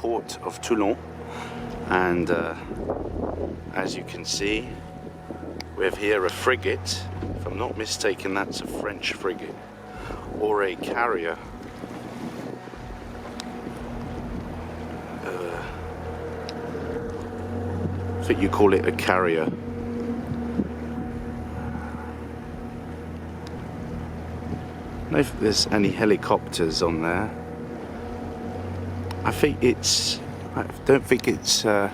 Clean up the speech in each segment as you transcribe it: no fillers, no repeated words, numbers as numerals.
port of Toulon, and as you can see, we have here a frigate. If I'm not mistaken, that's a French frigate or a carrier. I think you call it a carrier. I don't know if there's any helicopters on there. I don't think it's, no,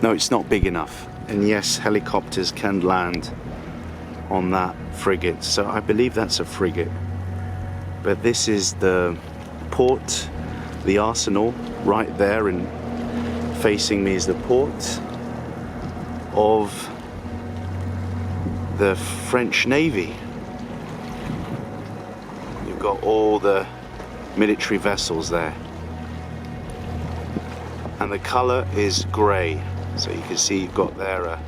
it's not big enough. And yes, helicopters can land on that frigate. So I believe that's a frigate. But this is the port, the arsenal, right there, and facing me is the port of the French Navy. You've got all the military vessels there. And the color is grey. So you can see you've got there a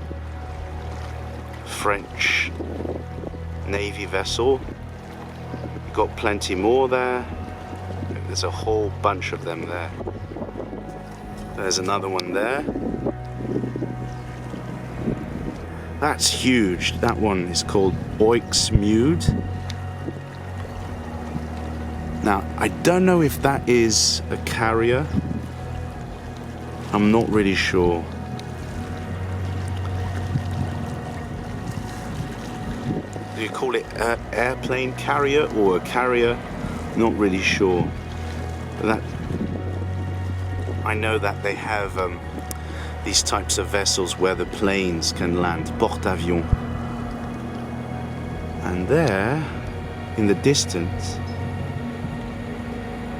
French Navy vessel. You've got plenty more there. There's a whole bunch of them there. There's another one there. That's huge. That one is called Expolosion. Now, I don't know if that is a carrier. I'm not really sure. Do you call it an airplane carrier or a carrier? Not really sure. But I know that they have these types of vessels where the planes can land, porte-avions. And there, in the distance,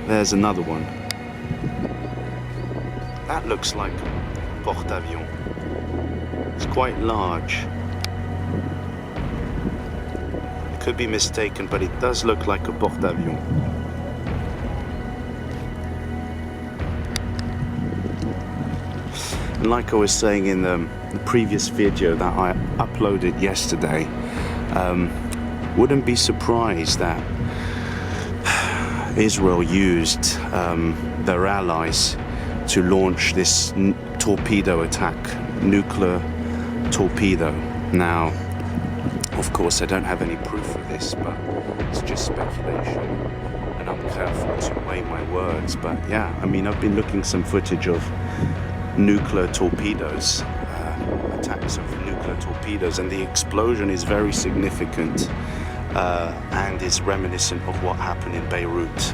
there's another one. That looks like a porte-avions. It's quite large. I could be mistaken, but it does look like a porte-avions. And like I was saying in the previous video that I uploaded yesterday, wouldn't be surprised that Israel used their allies to launch this torpedo attack, nuclear torpedo. Now, of course, I don't have any proof of this, but it's just speculation, and I'm careful to weigh my words. But yeah, I mean, I've been looking some footage of nuclear torpedoes, attacks of nuclear torpedoes, and the explosion is very significant and is reminiscent of what happened in Beirut.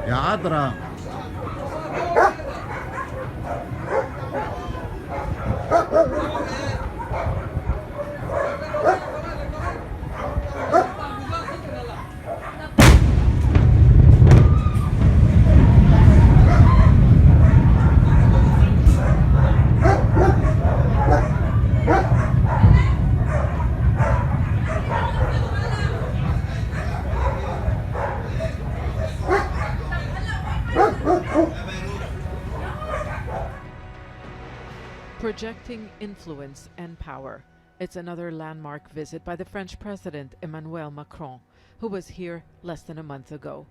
يا عذرا Projecting influence and power. It's another landmark visit by the French President Emmanuel Macron, who was here less than a month ago.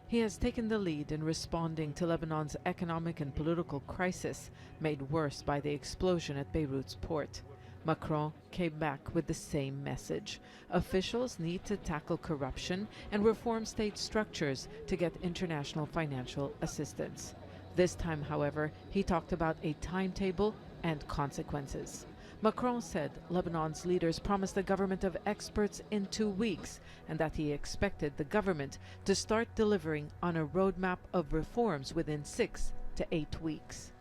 He has taken the lead in responding to Lebanon's economic and political crisis, made worse by the explosion at Beirut's port. Macron came back with the same message. Officials need to tackle corruption and reform state structures to get international financial assistance. This time, however, he talked about a timetable and consequences. Macron said Lebanon's leaders promised a government of experts in 2 weeks, and that he expected the government to start delivering on a roadmap of reforms within 6 to 8 weeks.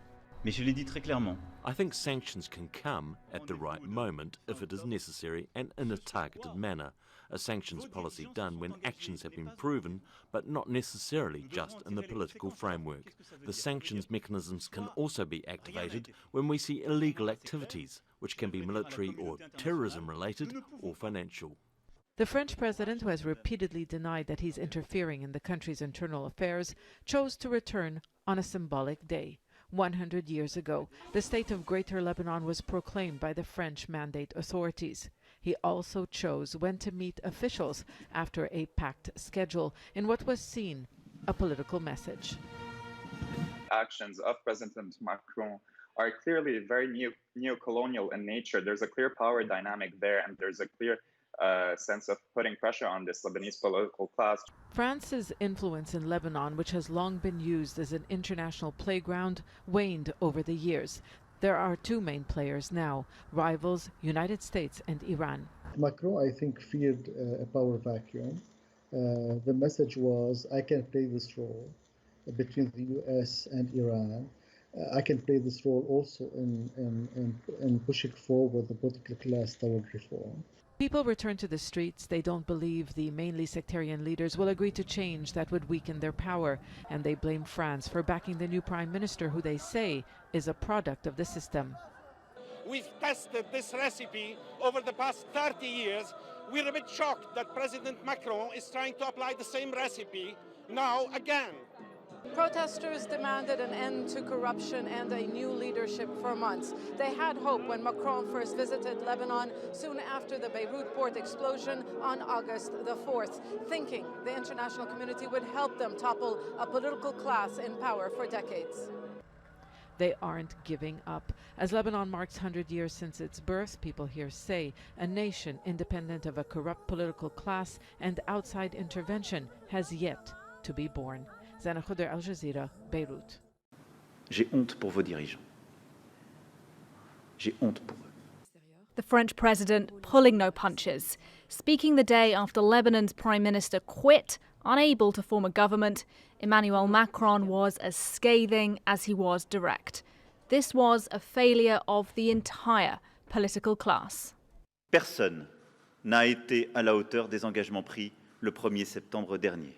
Mais je l'ai dit très clairement. I think sanctions can come at the right moment if it is necessary and in a targeted manner. A sanctions policy done when actions have been proven, but not necessarily just in the political framework. The sanctions mechanisms can also be activated when we see illegal activities, which can be military or terrorism related or financial. The French president, who has repeatedly denied that he's interfering in the country's internal affairs, chose to return on a symbolic day. 100 years ago, the state of Greater Lebanon was proclaimed by the French Mandate authorities. He also chose when to meet officials after a packed schedule in what was seen a political message. Actions of President Macron are clearly very neo-colonial in nature. There's a clear power dynamic there, and there's a clear sense of putting pressure on this Lebanese political class. France's influence in Lebanon, which has long been used as an international playground, waned over the years. There are two main players now, rivals United States and Iran. Macron, I think, feared a power vacuum. The message was, I can play this role between the US and Iran. I can play this role also in pushing forward the political class toward reform. People return to the streets. They don't believe the mainly sectarian leaders will agree to change that would weaken their power, and they blame France for backing the new prime minister, who they say is a product of the system. We've tested this recipe over the past 30 years. We're a bit shocked that President Macron is trying to apply the same recipe now again. Protesters demanded an end to corruption and a new leadership for months. They had hope when Macron first visited Lebanon soon after the Beirut port explosion on August the 4th, thinking the international community would help them topple a political class in power for decades. They aren't giving up. As Lebanon marks 100 years since its birth, people here say a nation independent of a corrupt political class and outside intervention has yet to be born. Zana Khuder, Al Jazeera, Beirut. J'ai honte pour vos dirigeants. J'ai honte pour eux. The French president pulling no punches, speaking the day after Lebanon's prime minister quit, unable to form a government. Emmanuel Macron was as scathing as he was direct. This was a failure of the entire political class. Personne n'a été à la hauteur des engagements pris le 1er septembre dernier.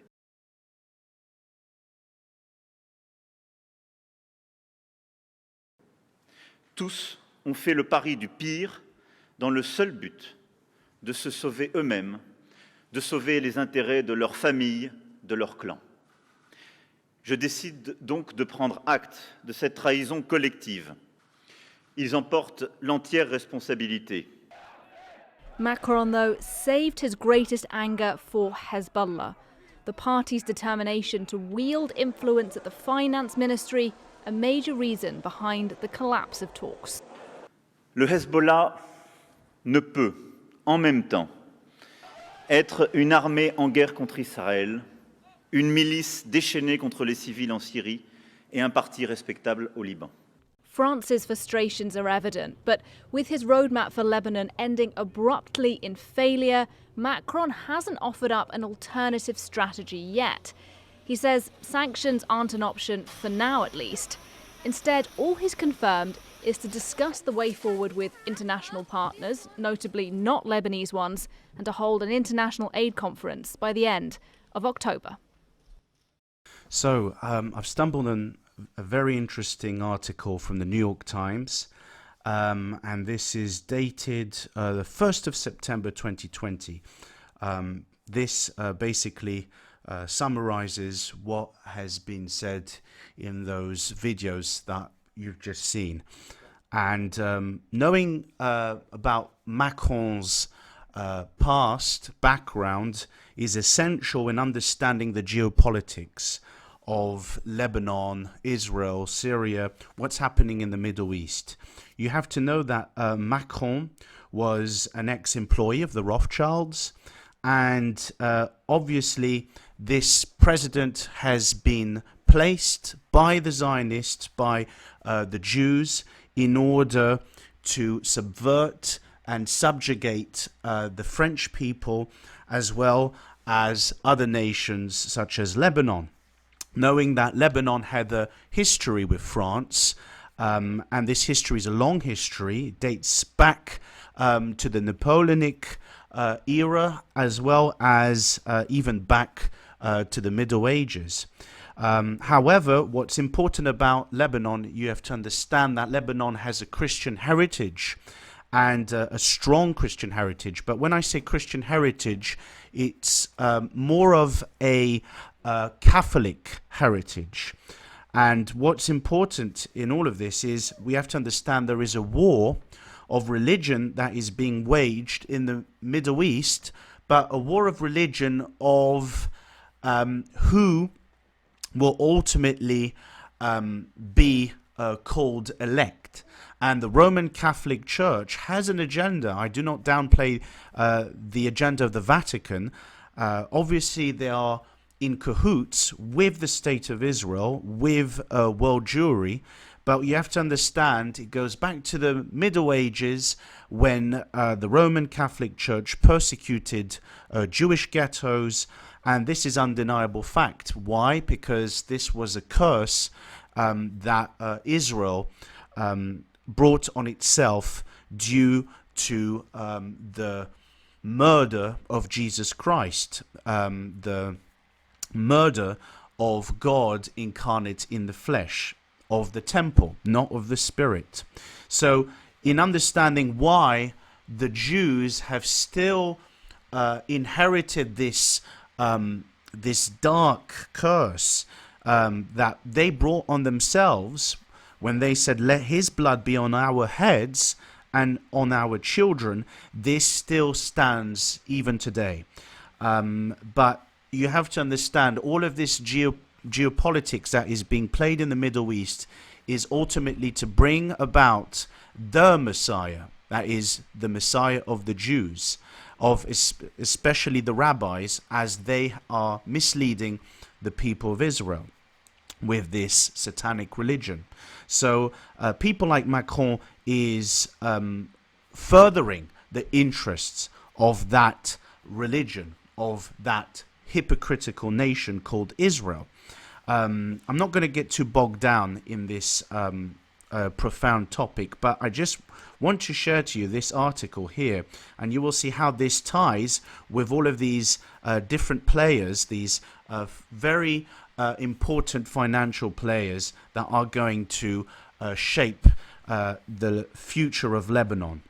Tous ont fait le pari du pire dans le seul but de se sauver eux-mêmes, de sauver les intérêts de leur famille, de leur clan. Je décide donc de prendre acte de cette trahison collective. Ils en portent l'entière responsabilité. Macron, though, saved his greatest anger for Hezbollah, the party's determination to wield influence at the finance ministry, a major reason behind the collapse of talks. Le Hezbollah ne peut, en même temps, être une armée en guerre contre Israël, une milice déchaînée contre les civils en Syrie et un parti respectable au Liban. France's frustrations are evident, but with his roadmap for Lebanon ending abruptly in failure, Macron hasn't offered up an alternative strategy yet. He says sanctions aren't an option, for now at least. Instead, all he's confirmed is to discuss the way forward with international partners, notably not Lebanese ones, and to hold an international aid conference by the end of October. So I've stumbled on a very interesting article from the New York Times, and this is dated the 1st of September 2020. This basically summarizes what has been said in those videos that you've just seen. And knowing about Macron's past background is essential in understanding the geopolitics of Lebanon, Israel, Syria, what's happening in the Middle East. You have to know that Macron was an ex-employee of the Rothschilds, and obviously this president has been placed by the Zionists, by the Jews, in order to subvert and subjugate the French people as well as other nations such as Lebanon. Knowing that Lebanon had a history with France, And this history is a long history. It dates back to the Napoleonic era, as well as even back to the Middle Ages. However, what's important about Lebanon, you have to understand that Lebanon has a Christian heritage and a strong Christian heritage. But when I say Christian heritage, it's more of a Catholic heritage. And what's important in all of this is we have to understand there is a war of religion that is being waged in the Middle East, but a war of religion of who will ultimately be called elect. And the Roman Catholic Church has an agenda. I do not downplay the agenda of the Vatican. Obviously, they are in cahoots with the State of Israel, with world Jewry. But you have to understand, it goes back to the Middle Ages when the Roman Catholic Church persecuted Jewish ghettos. And this is undeniable fact. Why? Because this was a curse that Israel brought on itself due to the murder of Jesus Christ, the murder of God incarnate in the flesh, of the temple, not of the spirit. So in understanding why the Jews have still inherited this this dark curse that they brought on themselves when they said, let his blood be on our heads and on our children, this still stands even today. But you have to understand all of this geopolitics that is being played in the Middle East is ultimately to bring about the Messiah, that is the Messiah of the Jews, of especially the rabbis, as they are misleading the people of Israel with this satanic religion. So people like Macron is furthering the interests of that religion, of that hypocritical nation called Israel. I'm not going to get too bogged down in this profound topic, but I just want to share to you this article here, and you will see how this ties with all of these different players, these very important financial players that are going to shape the future of Lebanon.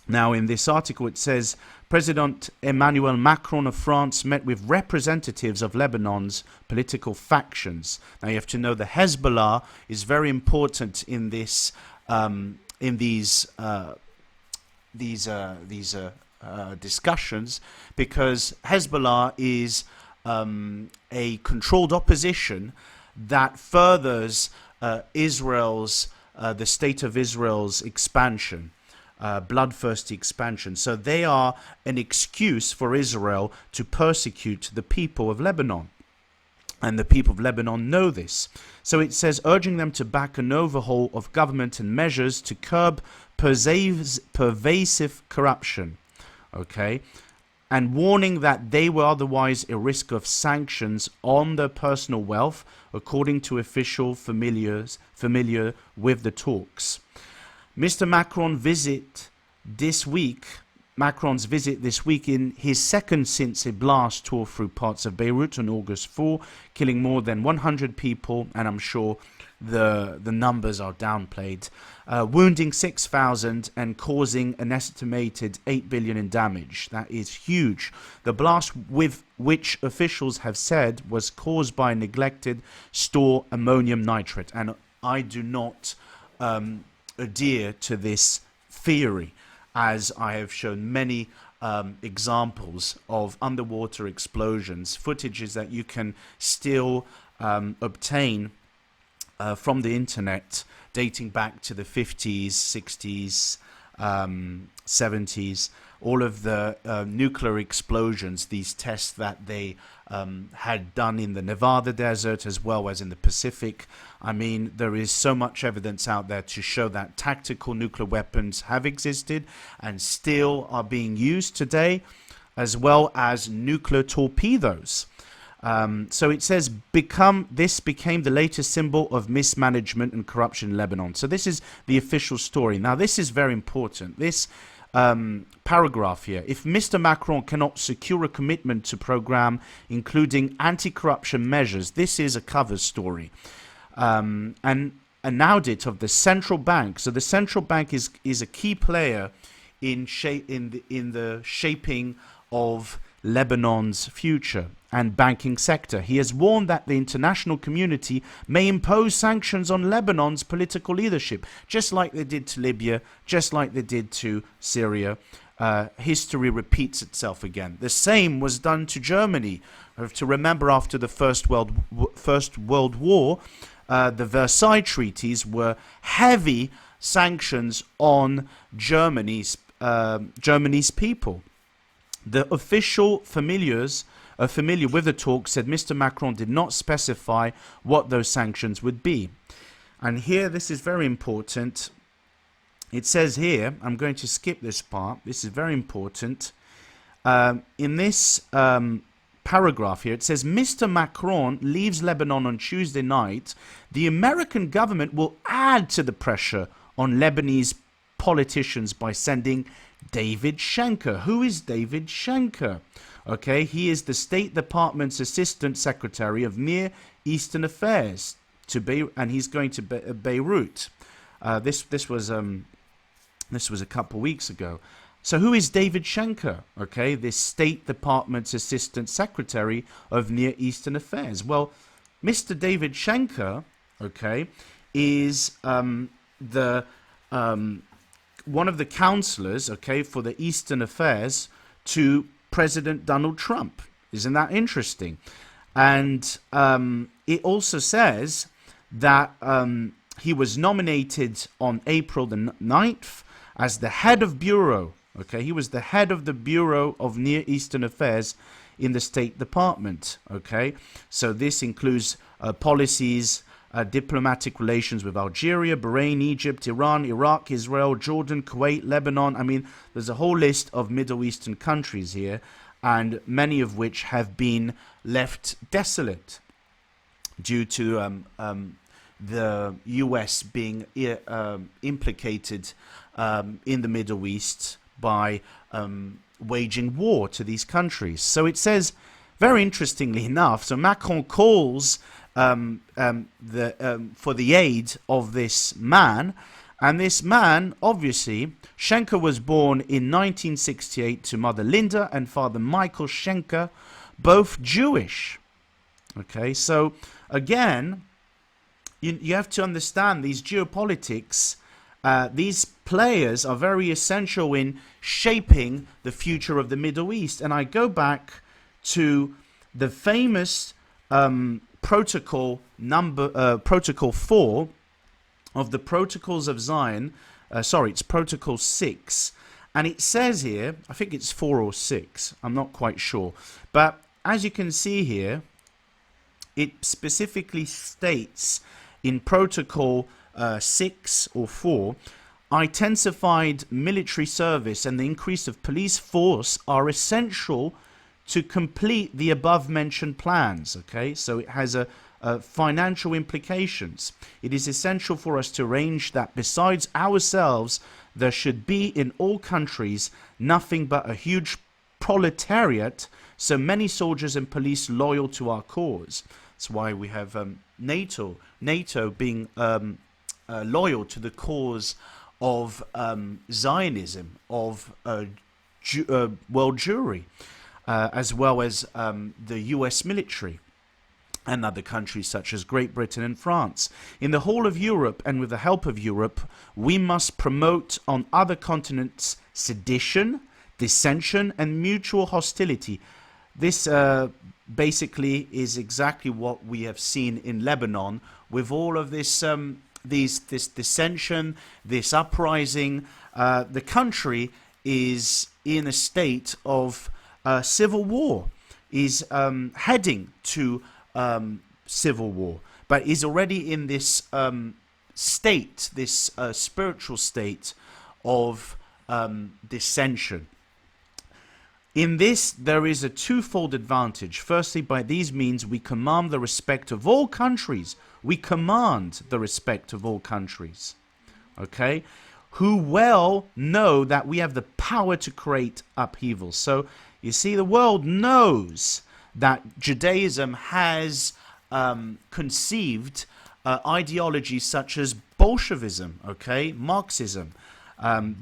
Now, in this article, it says, President Emmanuel Macron of France met with representatives of Lebanon's political factions. Now, you have to know the Hezbollah is very important in this, in these discussions, because Hezbollah is a controlled opposition that furthers Israel's, the state of Israel's expansion. Bloodthirsty expansion. So they are an excuse for Israel to persecute the people of Lebanon. And the people of Lebanon know this. So it says, urging them to back an overhaul of government and measures to curb pervasive corruption. Okay? And warning that they were otherwise a risk of sanctions on their personal wealth, according to officials familiar with the talks. Mr. Macron's visit this week in his second since a blast tore through parts of Beirut on August 4, killing more than 100 people, and I'm sure the numbers are downplayed, wounding 6,000 and causing an estimated 8 billion in damage. That is huge. The blast, with which officials have said was caused by a neglected store ammonium nitrate, and I do not adhere to this theory, as I have shown many examples of underwater explosions, footages that you can still obtain from the internet, dating back to the 50s, 60s, 70s, all of the nuclear explosions, these tests that they had done in the Nevada desert as well as in the Pacific. I mean, there is so much evidence out there to show that tactical nuclear weapons have existed and still are being used today, as well as nuclear torpedoes. So it says, this became the latest symbol of mismanagement and corruption in Lebanon. So this is the official story. Now, this is very important. This paragraph here, if Mr. Macron cannot secure a commitment to program, including anti-corruption measures, this is a cover story. And an audit of the central bank. So the central bank is a key player in the shaping of Lebanon's future and banking sector. He has warned that the international community may impose sanctions on Lebanon's political leadership, just like they did to Libya, just like they did to Syria. History repeats itself again. The same was done to Germany. To remember, after the First World War, the Versailles treaties were heavy sanctions on Germany's people. The official familiar with the talk said Mr. Macron did not specify what those sanctions would be. And here, this is very important. It says here, I'm going to skip this part. This is very important. In this paragraph here, it says, Mr. Macron leaves Lebanon on Tuesday night. The American government will add to the pressure on Lebanese politicians by sending David Schenker. Who is David Schenker? Okay, he is the State Department's Assistant Secretary of Near Eastern Affairs to Beirut, and he's going to Beirut. This was a couple weeks ago. So who is David Schenker? Okay, this State Department's Assistant Secretary of Near Eastern Affairs. Well, Mr. David Schenker, okay, is one of the counselors, okay, for the Eastern Affairs to President Donald Trump. Isn't that interesting? And it also says that he was nominated on April the 9th as the head of bureau. Okay, he was the head of the Bureau of Near Eastern Affairs in the State Department. Okay, so this includes policies, diplomatic relations with Algeria, Bahrain, Egypt, Iran, Iraq, Israel, Jordan, Kuwait, Lebanon. I mean, there's a whole list of Middle Eastern countries here, and many of which have been left desolate due to the US being implicated in the Middle East by waging war to these countries. So it says, very interestingly enough, so Macron calls for the aid of this man, and this man, obviously, Schenker was born in 1968 to mother Linda and father Michael Schenker, both Jewish. Okay, so again, you have to understand these geopolitics. These players are very essential in shaping the future of the Middle East. And I go back to the famous protocol 4 of the Protocols of Zion. It's Protocol 6. And it says here, I think it's 4 or 6, I'm not quite sure. But as you can see here, it specifically states in Protocol 6 or 4, intensified military service and the increase of police force are essential to complete the above-mentioned plans. Okay, so it has a financial implications. It is essential for us to arrange that besides ourselves, there should be in all countries nothing but a huge proletariat, so many soldiers and police loyal to our cause. That's why we have NATO being loyal to the cause of Zionism, of world Jewry, as well as the US military and other countries such as Great Britain and France. In the whole of Europe and with the help of Europe, we must promote on other continents sedition, dissension and mutual hostility. This basically is exactly what we have seen in Lebanon with all of this this dissension, this uprising. The country is in a state of civil war, is heading to civil war, but is already in this state, this spiritual state of dissension. In this, there is a twofold advantage. Firstly, by these means, we command the respect of all countries. We command the respect of all countries, okay, who well know that we have the power to create upheaval. So, you see, the world knows that Judaism has conceived ideologies such as Bolshevism, okay, Marxism.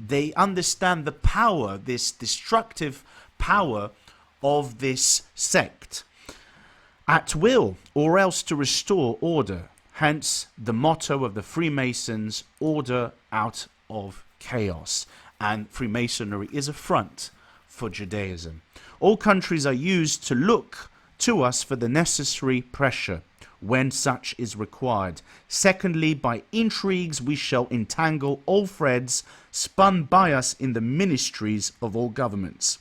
They understand the power, this destructive power of this sect, at will, or else to restore order. Hence the motto of the Freemasons, order out of chaos. And Freemasonry is a front for Judaism. All countries are used to look to us for the necessary pressure when such is required. Secondly, by intrigues we shall entangle all threads spun by us in the ministries of all governments.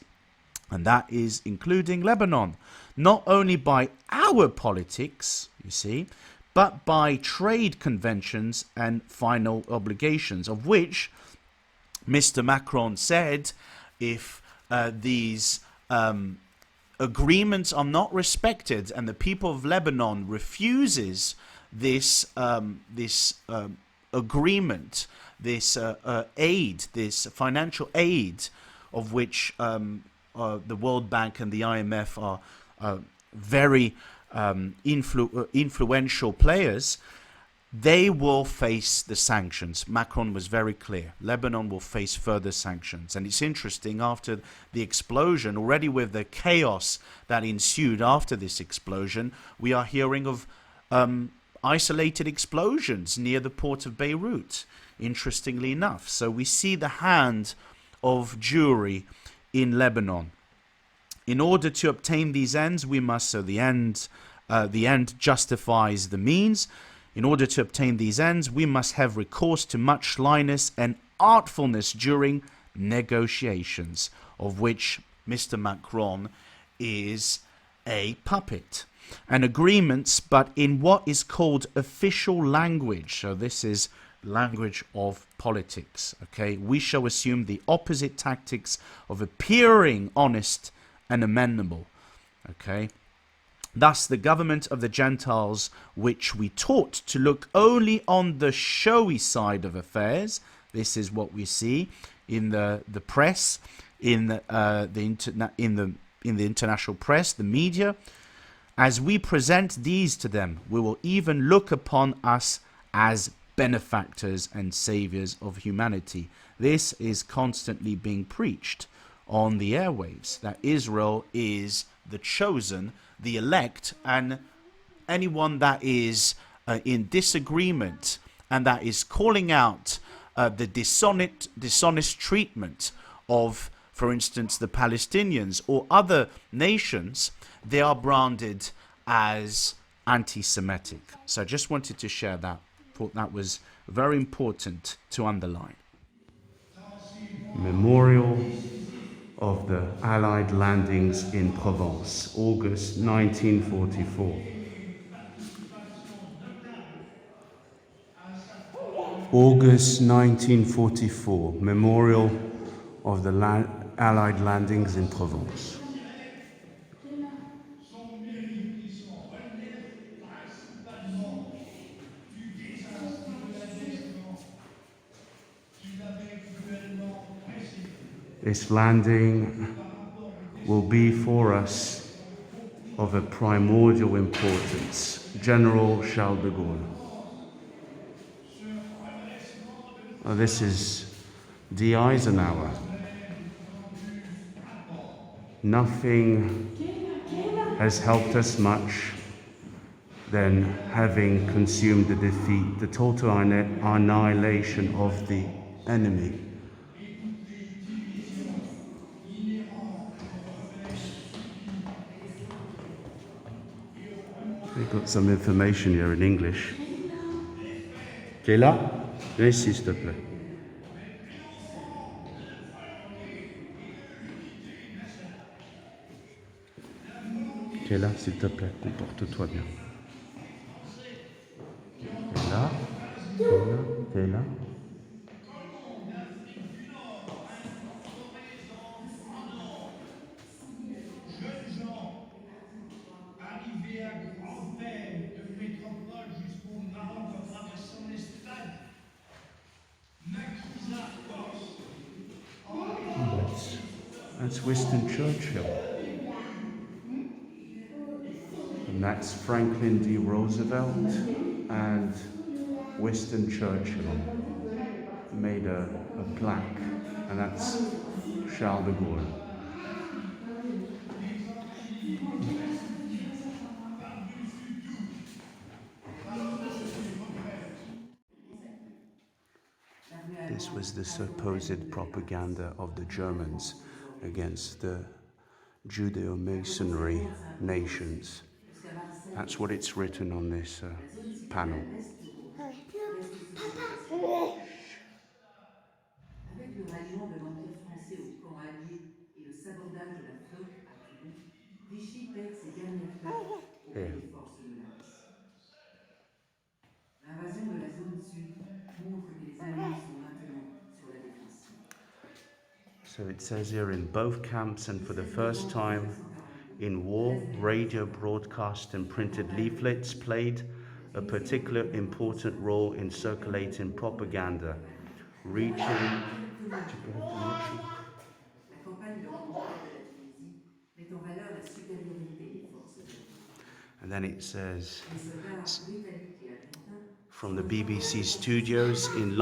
And that is including Lebanon, not only by our politics, you see, but by trade conventions and final obligations, of which Mr. Macron said if these agreements are not respected and the people of Lebanon refuses this agreement, this aid, this financial aid, of which the World Bank and the IMF are very influential players, they will face the sanctions. Macron was very clear. Lebanon will face further sanctions. And it's interesting, after the explosion, already with the chaos that ensued after this explosion, we are hearing of isolated explosions near the port of Beirut, interestingly enough. So we see the hand of Jewry in Lebanon. In order to obtain these ends, we must, so the end justifies the means. In order to obtain these ends, we must have recourse to much slyness and artfulness during negotiations, of which Mr. Macron is a puppet. And agreements, but in what is called official language. So this is language of politics, okay? We shall assume the opposite tactics of appearing honest and amenable, okay? Thus, the government of the Gentiles, which we taught to look only on the showy side of affairs, this is what we see in the press, in the international press, the media. As we present these to them, we will even look upon us as benefactors and saviors of humanity. This is constantly being preached on the airwaves, that Israel is the chosen, the elect, and anyone that is in disagreement and that is calling out the dishonest treatment of, for instance, the Palestinians or other nations, they are branded as anti-Semitic. So I just wanted to share that. Thought that was very important to underline. Memorial of the Allied landings in Provence, August 1944. August 1944, Memorial of the Allied landings in Provence. This landing will be for us of a primordial importance. General Charles de Gaulle. This is D. Eisenhower. Nothing has helped us much than having consumed the defeat, the total annihilation of the enemy. We've got some information here in English. Tu es là? Viens ici, s'il te plaît. Tu es là, s'il te plaît, comporte-toi bien. Tu es là? Tu es là? Tu es là? That's Winston Churchill. And that's Franklin D. Roosevelt and Winston Churchill made a plaque, and that's Charles de Gaulle. This was the supposed propaganda of the Germans against the Judeo-Masonry nations. That's what it's written on this panel. Avec le ralliement de l'Empire français au camp allié et le sabordage de la flotte à Toulon, Vichy perd ses dernières places auprès des forces de la nation. L'invasion de la zone sud montre que les Alliés sont maintenant sur la défensive. So it says here, in both camps and for the first time in war, radio broadcast and printed leaflets played a particular important role in circulating propaganda, reaching... La campagne de reconquête de la Tunisie met en valeur la supériorité des forces de la Tunisie. And then it says, Les soldats britanniques et argentins from the BBC studios in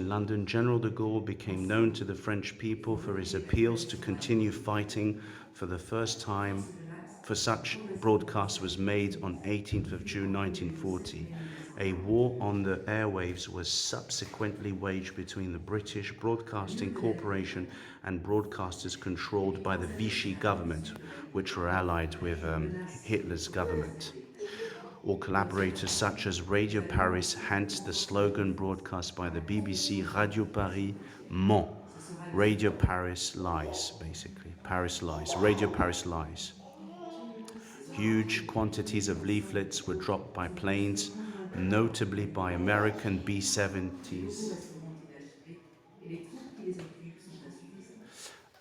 London, General de Gaulle became known to the French people for his appeals to continue fighting. For the first time, for such broadcast was made on 18th of June 1940. A war on the airwaves was subsequently waged between the British Broadcasting Corporation and broadcasters controlled by the Vichy government, which were allied with Hitler's government. Or collaborators such as Radio Paris, hence the slogan broadcast by the BBC, Radio Paris ment. Radio Paris lies, basically. Paris lies. Radio Paris lies. Huge quantities of leaflets were dropped by planes, notably by American B-70s.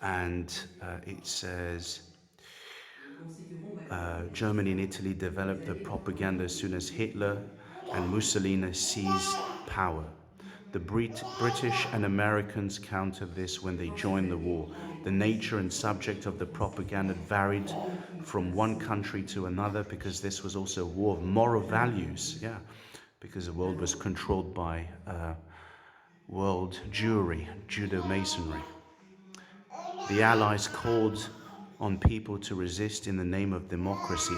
And it says, Germany and Italy developed the propaganda as soon as Hitler and Mussolini seized power. The British and Americans countered this when they joined the war. The nature and subject of the propaganda varied from one country to another because this was also a war of moral values, because the world was controlled by world Jewry, Judeo-Masonry. The Allies called on people to resist in the name of democracy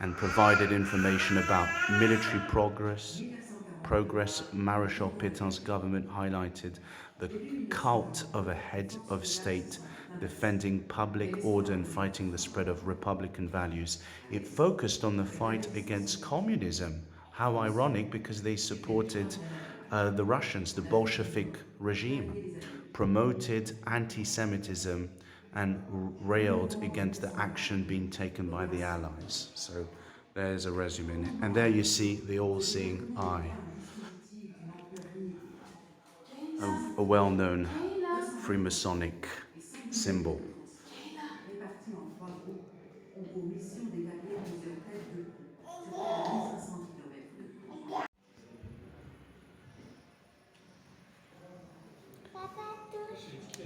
and provided information about military progress. Marshal Pétain's government highlighted the cult of a head of state defending public order and fighting the spread of Republican values. It focused on the fight against communism. How ironic, because they supported the Russians, the Bolshevik regime, promoted anti-Semitism and railed against the action being taken by the Allies. So there's a resume. And there you see the all-seeing eye. A well-known Freemasonic symbol.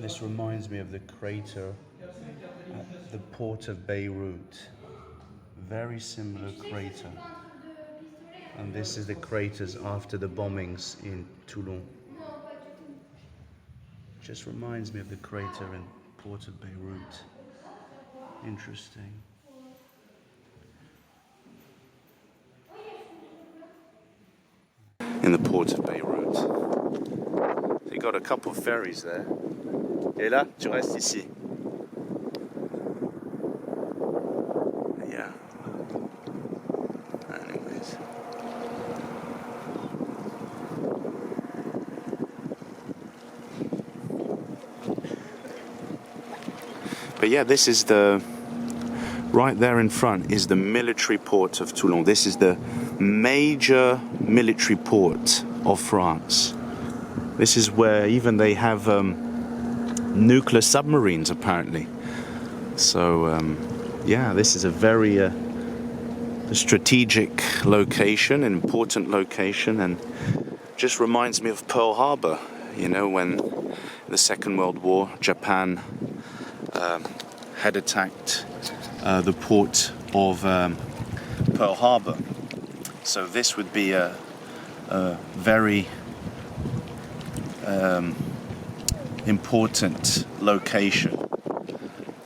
This reminds me of the crater at the port of Beirut. Very similar crater. And this is the craters after the bombings in Toulon. Just reminds me of the crater in port of Beirut. Interesting. In the port of Beirut. They got a couple of ferries there. Et là, tu restes ici. Yeah. Anyways. But yeah, this is right there in front is the military port of Toulon. This is the major military port of France. This is where even they have nuclear submarines, apparently. So, yeah, this is a very strategic location, an important location, and just reminds me of Pearl Harbor. You know, when the Second World War, Japan had attacked the port of Pearl Harbor. So this would be a very important location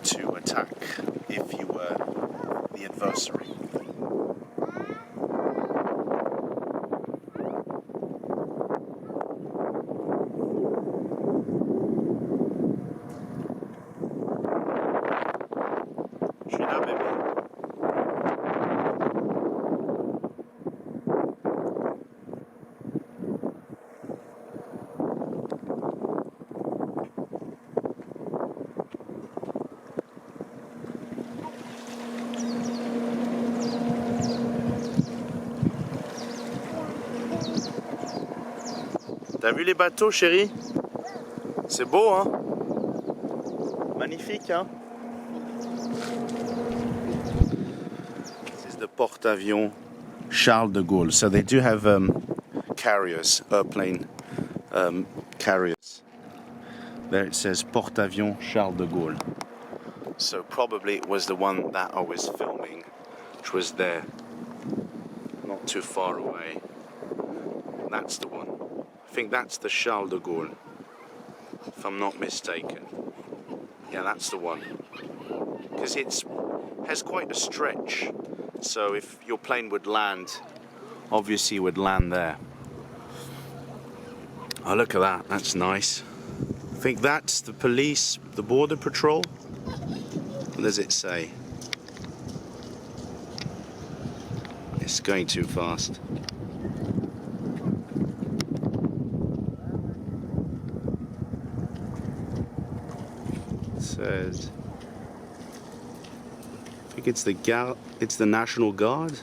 to attack if you were the adversary. Je suis là, bébé. T'as vu les bateaux, chérie? C'est beau, hein? Magnifique, hein? This is the porte-avions Charles de Gaulle. So they do have carriers, airplane carriers. There it says porte-avions Charles de Gaulle. So probably it was the one that I was filming, which was there, not too far away. That's the one. I think that's the Charles de Gaulle, if I'm not mistaken. Yeah, that's the one. Because it has quite a stretch, so if your plane would land, obviously it would land there. Oh, look at that, that's nice. I think that's the police, the border patrol. What does it say? It's going too fast. Says, I think it's the National Guard.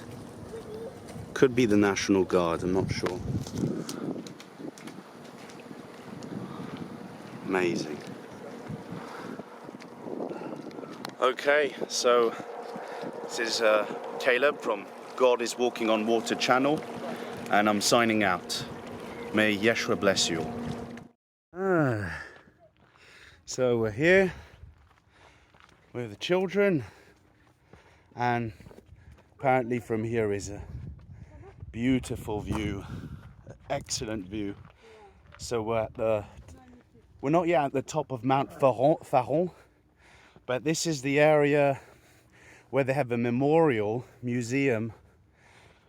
Could be the National Guard, I'm not sure. Amazing. Okay, so this is Caleb from God is Walking on Water channel, and I'm signing out. May Yeshua bless you. So we're here with the children, and apparently from here is a beautiful view, excellent view. So we're not yet at the top of Mount Faron, but this is the area where they have a memorial museum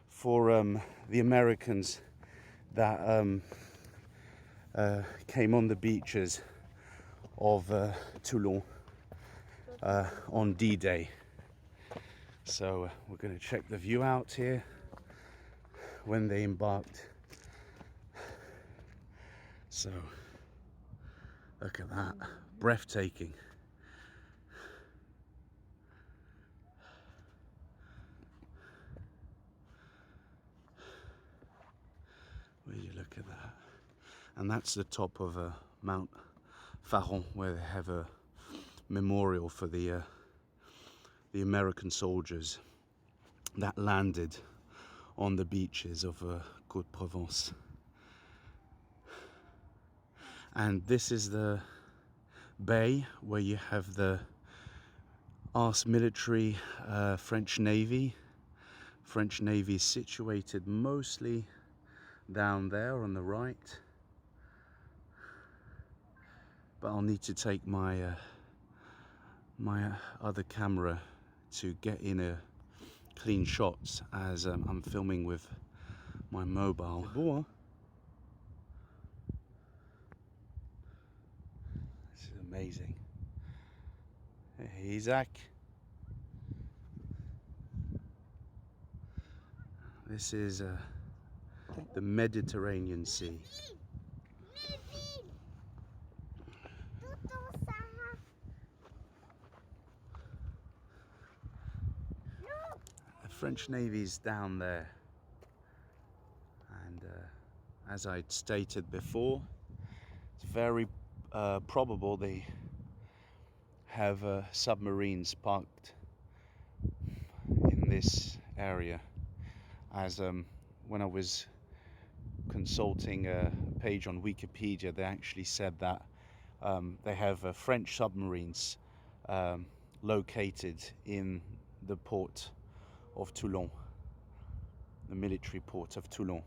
for the Americans that came on the beaches of Toulon on D-Day. So we're going to check the view out here when they embarked. So look at that, breathtaking. Will you look at that? And that's the top of Mount Faron, where they have a memorial for the American soldiers that landed on the beaches of Côte-Provence. And this is the bay where you have the Ars Military French Navy. French Navy is situated mostly down there on the right. But I'll need to take my my other camera to get in a clean shots as I'm filming with my mobile. This is amazing. Hey, Isaac. This is the Mediterranean Sea. French Navy's down there, and as I stated before, it's very probable they have submarines parked in this area, as when I was consulting a page on Wikipedia, they actually said that they have French submarines located in the port of Toulon, the military port of Toulon.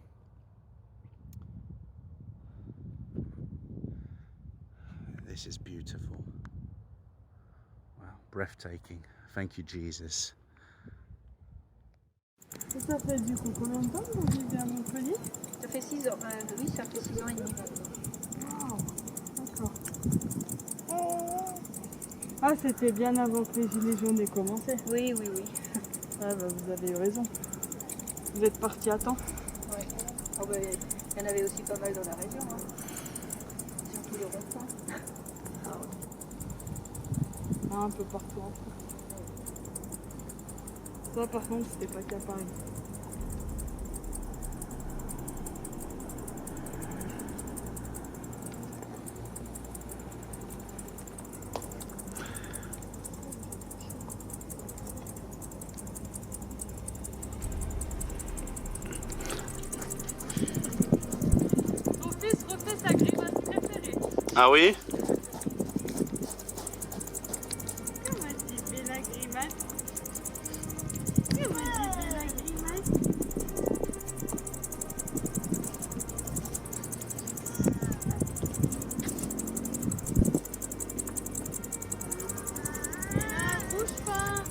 This is beautiful. Wow, breathtaking. Thank you, Jesus. Ça fait du coup combien de temps que vous vivez à Montpellier? Ça fait 6 ans, oui, ça fait 6 ans et demi. Wow, d'accord. Ah, c'était bien avant que les gilets jaunes aient commencé. Oui, oui, oui. Ah, bah, vous avez eu raison. Vous êtes parti à temps? Oui. Oh, bah, il y en avait aussi pas mal dans la région, hein. Surtout le rond-point. Ah, ouais. Ah, un peu partout en France. Ça, par contre, c'était pas qu'à Paris. Mon fils refait sa grimace préférée. Ah oui? Comment tu fais la grimace? Comment tu fais la grimace? Ah, bouge pas!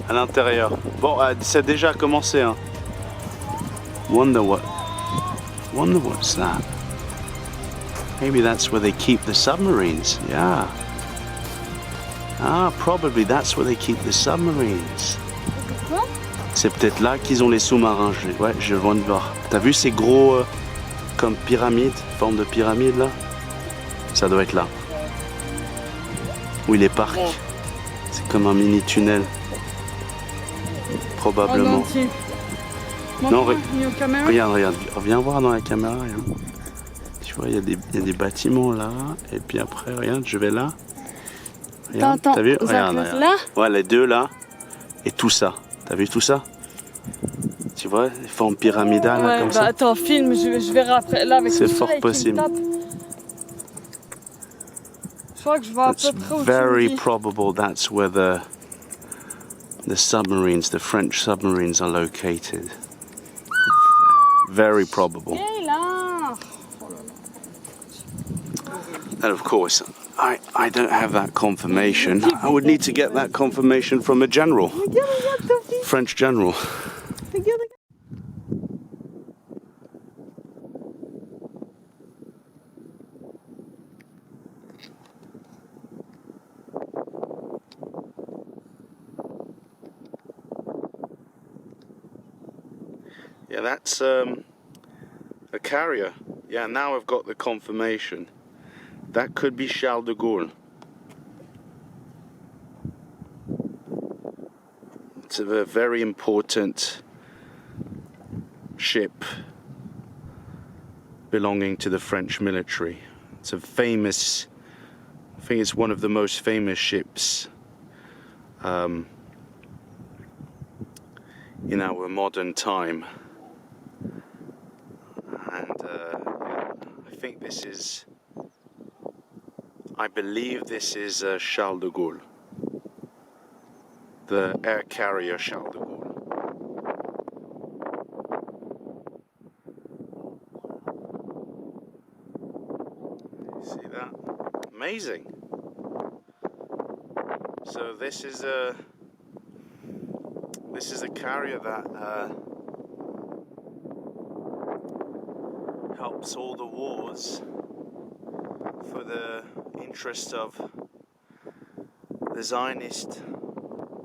À l'intérieur. Bon, c'est déjà commencé, hein. Wonder what's that? Maybe that's where they keep the submarines. Yeah. Ah, probably that's where they keep the submarines. C'est peut-être là qu'ils ont les sous-marins. Ouais, je viens de voir. T'as vu ces gros comme pyramides, forme de pyramide là? Ça doit être là. Où il est parc. C'est comme un mini tunnel. Probablement. Non, regarde, reviens voir dans la caméra. Regarde. Tu vois, il y a des bâtiments là, et puis après, regarde, je vais là. Regarde, t'as vu? Regarde, là? Ouais, les deux là, et tout ça. T'as vu tout ça? Tu vois, les formes pyramidales là, comme ça. Attends, filme, je verrai après. Là, avec c'est fort possible. Je crois que je vois à peu près où very probable that's where the submarines, the French submarines are located. Very probable. And of course, I don't have that confirmation. I would need to get that confirmation from a general, French general. Yeah, that's a carrier. Yeah, now I've got the confirmation. That could be Charles de Gaulle. It's a very important ship belonging to the French military. It's a famous, I think it's one of the most famous ships in our modern time. And I think this is, I believe this is Charles de Gaulle, the air carrier Charles de Gaulle. See that? Amazing. So this is a carrier that helps all the wars for the interest of the Zionist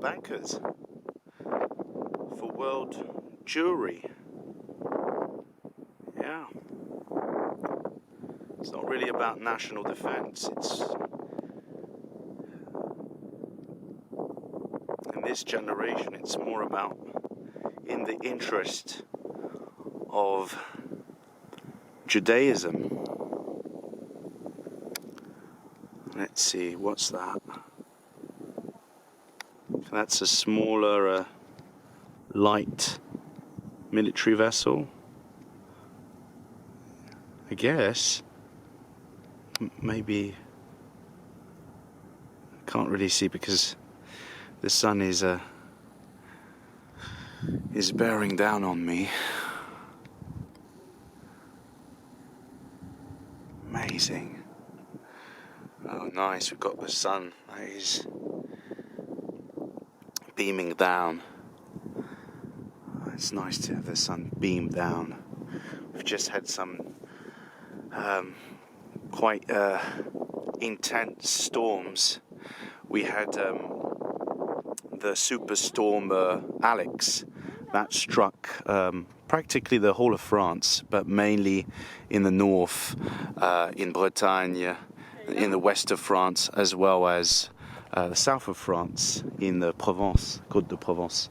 bankers, for world Jewry. Yeah. It's not really about national defense. It's in this generation, it's more about in the interest of Judaism. Let's see, what's that? That's a smaller, light military vessel, I guess. Maybe can't really see because the sun is bearing down on me. Amazing. Oh, nice. We've got the sun that is beaming down. It's nice to have the sun beam down. We've just had some quite intense storms. We had the superstorm Alex that struck practically the whole of France, but mainly in the north, in Bretagne, in the west of France, as well as the south of France, in the Provence, Côte de Provence.